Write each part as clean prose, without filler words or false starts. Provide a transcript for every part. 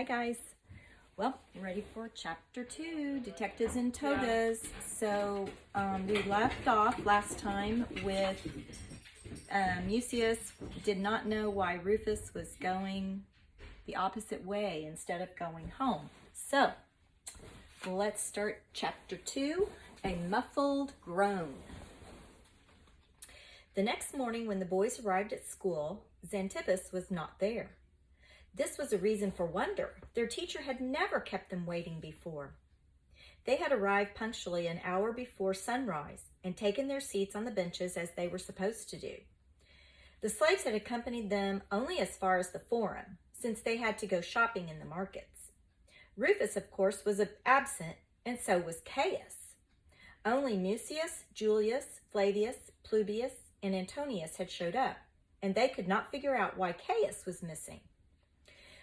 Hi guys. Well, we're ready for chapter 2, Detectives in Togas. So we left off last time with Mucius did not know why Rufus was going the opposite way instead of going home. So let's start chapter 2, A Muffled Groan. The next morning when the boys arrived at school, Xanthippus was not there. This was a reason for wonder. Their teacher had never kept them waiting before. They had arrived punctually an hour before sunrise and taken their seats on the benches as they were supposed to do. The slaves had accompanied them only as far as the forum, since they had to go shopping in the markets. Rufus, of course, was absent, and so was Caius. Only Mucius, Julius, Flavius, Plubius, and Antonius had showed up, and they could not figure out why Caius was missing.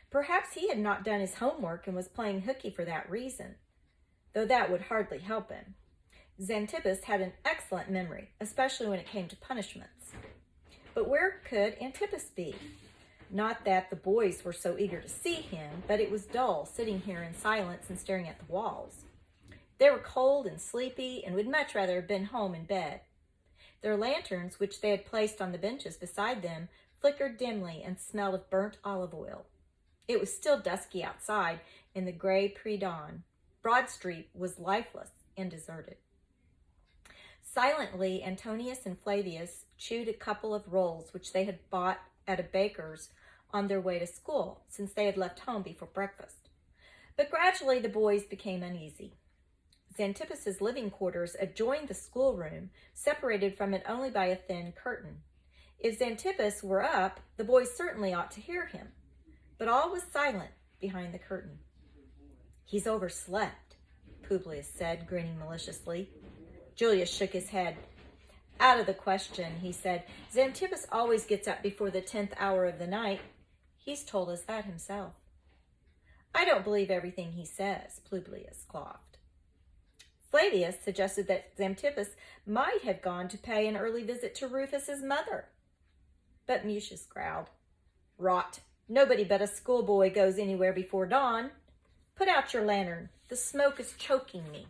Perhaps he had not done his homework and was playing hooky for that reason, though that would hardly help him. Xanthippus had an excellent memory, especially when it came to punishments. But where could Anthippus be? Not that the boys were so eager to see him, but it was dull sitting here in silence and staring at the walls. They were cold and sleepy and would much rather have been home in bed. Their lanterns, which they had placed on the benches beside them, flickered dimly and smelled of burnt olive oil. It was still dusky outside in the gray pre-dawn. Broad Street was lifeless and deserted. Silently, Antonius and Flavius chewed a couple of rolls which they had bought at a baker's on their way to school, since they had left home before breakfast. But gradually the boys became uneasy. Xanthippus's living quarters adjoined the schoolroom, separated from it only by a thin curtain. If Xanthippus were up, the boys certainly ought to hear him. But all was silent behind the curtain. "He's overslept," Publius said, grinning maliciously. Julius shook his head. "Out of the question," he said. "Xanthippus always gets up before the 10th hour of the night. He's told us that himself." "I don't believe everything he says," Publius coughed. Flavius suggested that Xanthippus might have gone to pay an early visit to Rufus's mother. But Mucius growled. "Rot. Nobody but a schoolboy goes anywhere before dawn. Put out your lantern. The smoke is choking me."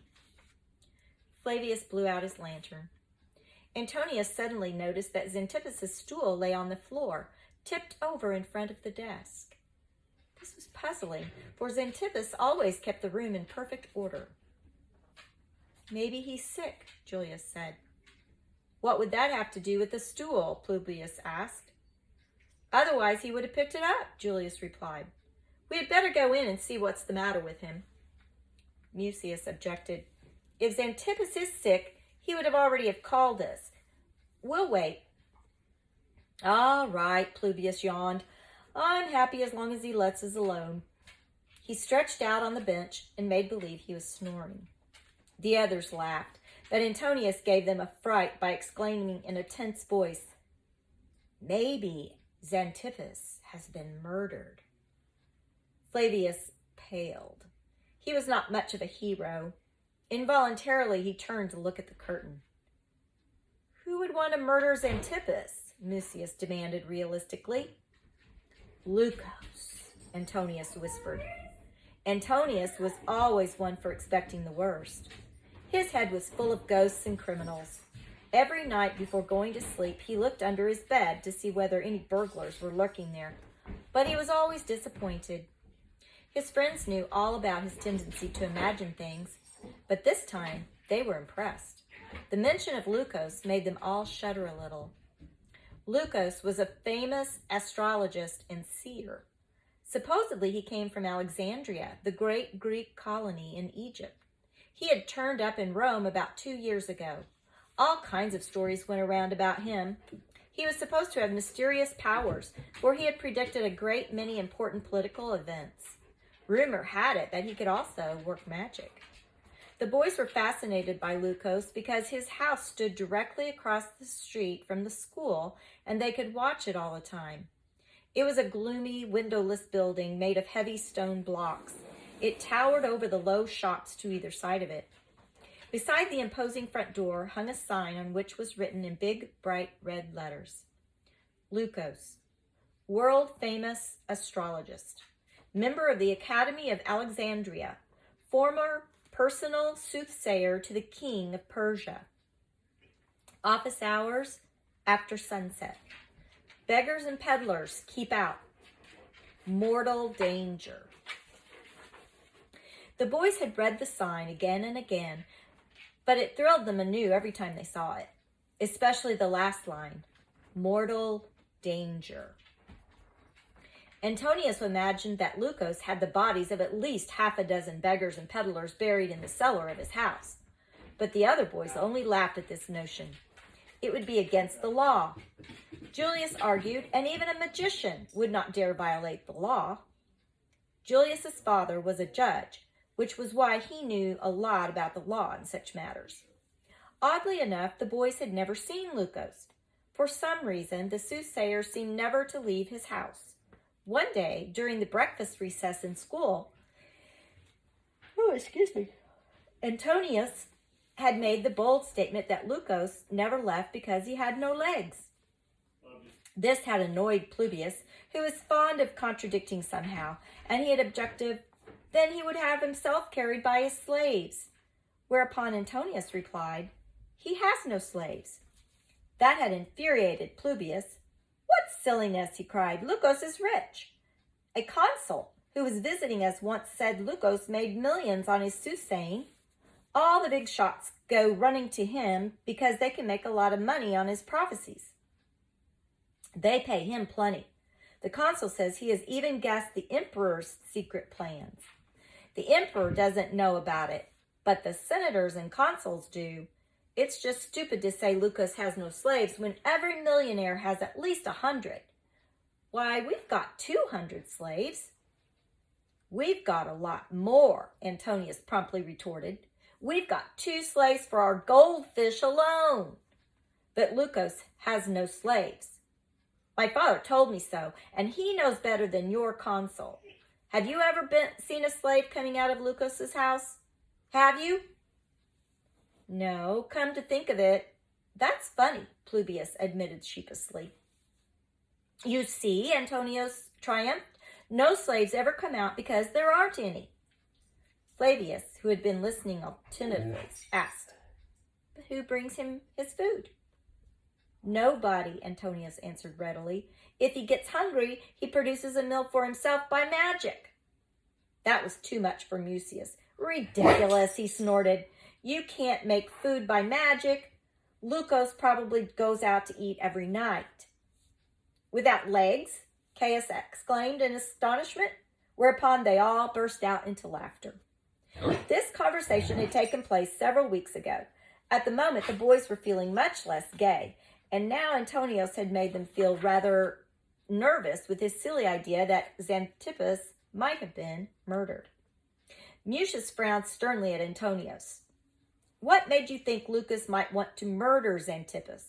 Flavius blew out his lantern. Antonius suddenly noticed that Xanthippus's stool lay on the floor, tipped over in front of the desk. This was puzzling, for Xanthippus always kept the room in perfect order. "Maybe he's sick," Julius said. "What would that have to do with the stool?" Publius asked. "Otherwise he would have picked it up," Julius replied. "We had better go in and see what's the matter with him." Mucius objected. "If Xanthippus is sick, he would have already called us. We'll wait." "All right," Publius yawned. "I'm happy as long as he lets us alone." He stretched out on the bench and made believe he was snoring. The others laughed, but Antonius gave them a fright by exclaiming in a tense voice, "Maybe Xanthippus has been murdered." Flavius paled. He was not much of a hero. Involuntarily, he turned to look at the curtain. "Who would want to murder Xanthippus?" Mucius demanded realistically. "Lucos," Antonius whispered. Antonius was always one for expecting the worst. His head was full of ghosts and criminals. Every night before going to sleep, he looked under his bed to see whether any burglars were lurking there, but he was always disappointed. His friends knew all about his tendency to imagine things, but this time they were impressed. The mention of Lucos made them all shudder a little. Lucos was a famous astrologist and seer. Supposedly he came from Alexandria, the great Greek colony in Egypt. He had turned up in Rome about 2 years ago. All kinds of stories went around about him. He was supposed to have mysterious powers, for he had predicted a great many important political events. Rumor had it that he could also work magic. The boys were fascinated by Lucos because his house stood directly across the street from the school, and they could watch it all the time. It was a gloomy, windowless building made of heavy stone blocks. It towered over the low shops to either side of it. Beside the imposing front door hung a sign on which was written in big, bright red letters, "Lucos, world-famous astrologist, member of the Academy of Alexandria, former personal soothsayer to the king of Persia. Office hours after sunset. Beggars and peddlers keep out. Mortal danger. The boys had read the sign again and again, but it thrilled them anew every time they saw it, especially the last line, mortal danger. Antonius imagined that Lucas had the bodies of at least half a dozen beggars and peddlers buried in the cellar of his house, but the other boys only laughed at this notion. It would be against the law. Julius argued, and even a magician would not dare violate the law. Julius's father was a judge, which was why he knew a lot about the law in such matters. Oddly enough, the boys had never seen Lucas. For some reason, the soothsayer seemed never to leave his house. One day, during the breakfast recess in school, Antonius had made the bold statement that Lucas never left because he had no legs. This had annoyed Plubius, who was fond of contradicting somehow, and he had objected, then he would have himself carried by his slaves. Whereupon Antonius replied, he has no slaves. That had infuriated Plubius. What silliness, he cried. Lucas is rich. A consul who was visiting us once said Lucas made millions on his soothsaying. All the big shots go running to him because they can make a lot of money on his prophecies. They pay him plenty. The consul says he has even guessed the emperor's secret plans. The emperor doesn't know about it, but the senators and consuls do. It's just stupid to say Lucas has no slaves when every millionaire has at least 100. Why, we've got 200 slaves. We've got a lot more, Antonius promptly retorted. We've got 2 slaves for our goldfish alone. But Lucas has no slaves. My father told me so, and he knows better than your consul. Have you ever seen a slave coming out of Lucas's house? Have you? No, come to think of it, that's funny, Plubius admitted sheepishly. You see, Antonius triumphed, no slaves ever come out because there aren't any. Flavius, who had been listening attentively, asked, but who brings him his food? Nobody, Antonius answered readily. If he gets hungry, he produces a meal for himself by magic. That was too much for Mucius. Ridiculous, he snorted. You can't make food by magic. Lucas probably goes out to eat every night. Without legs? Caius exclaimed in astonishment, whereupon they all burst out into laughter. This conversation had taken place several weeks ago. At the moment, the boys were feeling much less gay, and now Antonius had made them feel rather nervous with his silly idea that Xanthippus might have been murdered. Mucius frowned sternly at Antonius. What made you think Lucas might want to murder Xanthippus?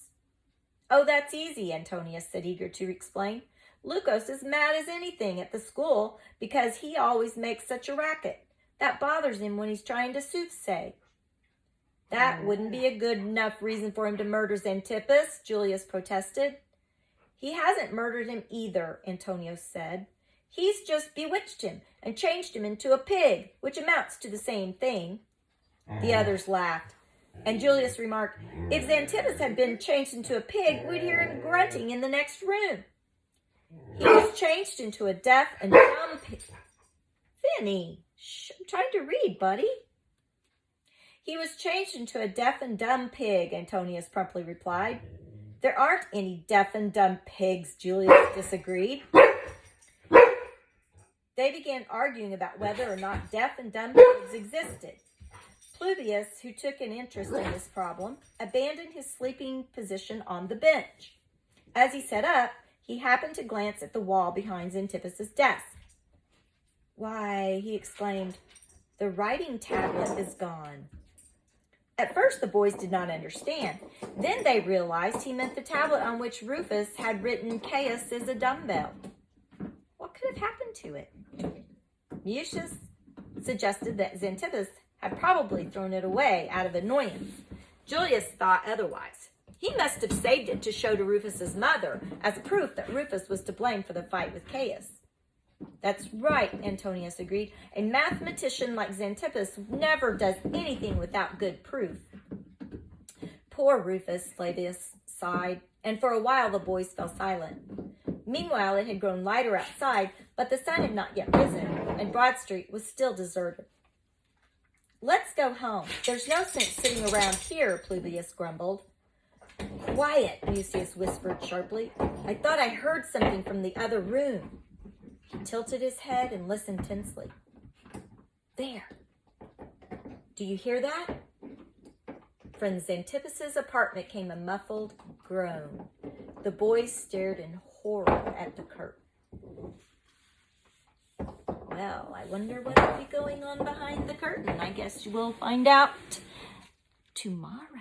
Oh, that's easy, Antonius said, eager to explain. Lucas is mad as anything at the school because he always makes such a racket. That bothers him when he's trying to soothsay. That wouldn't be a good enough reason for him to murder Xanthippus, Julius protested. He hasn't murdered him either, Antonius said. He's just bewitched him and changed him into a pig, which amounts to the same thing. The others laughed, and Julius remarked, if Xanthippus had been changed into a pig, we'd hear him grunting in the next room. He was changed into a deaf and dumb pig. Finny, I'm trying to read, buddy. He was changed into a deaf and dumb pig, Antonius promptly replied. There aren't any deaf and dumb pigs, Julius disagreed. They began arguing about whether or not deaf and dumb pigs existed. Plubius, who took an interest in this problem, abandoned his sleeping position on the bench. As he sat up, he happened to glance at the wall behind Xanthippus' desk. Why, he exclaimed, the writing tablet is gone. At first, the boys did not understand. Then they realized he meant the tablet on which Rufus had written Caius is a dumbbell. What could have happened to it? Mucius suggested that Xanthippus had probably thrown it away out of annoyance. Julius thought otherwise. He must have saved it to show to Rufus's mother as proof that Rufus was to blame for the fight with Caius. That's right, Antonius agreed. A mathematician like Xanthippus never does anything without good proof. Poor Rufus, Flavius sighed, and for a while the boys fell silent. Meanwhile, it had grown lighter outside, but the sun had not yet risen, and Broad Street was still deserted. Let's go home. There's no sense sitting around here, Publius grumbled. Quiet, Mucius whispered sharply. I thought I heard something from the other room. He tilted his head and listened tensely. There. Do you hear that? From Xanthippus's apartment came a muffled groan. The boys stared in horror at the curtain. Well, I wonder what will be going on behind the curtain. I guess we'll find out tomorrow.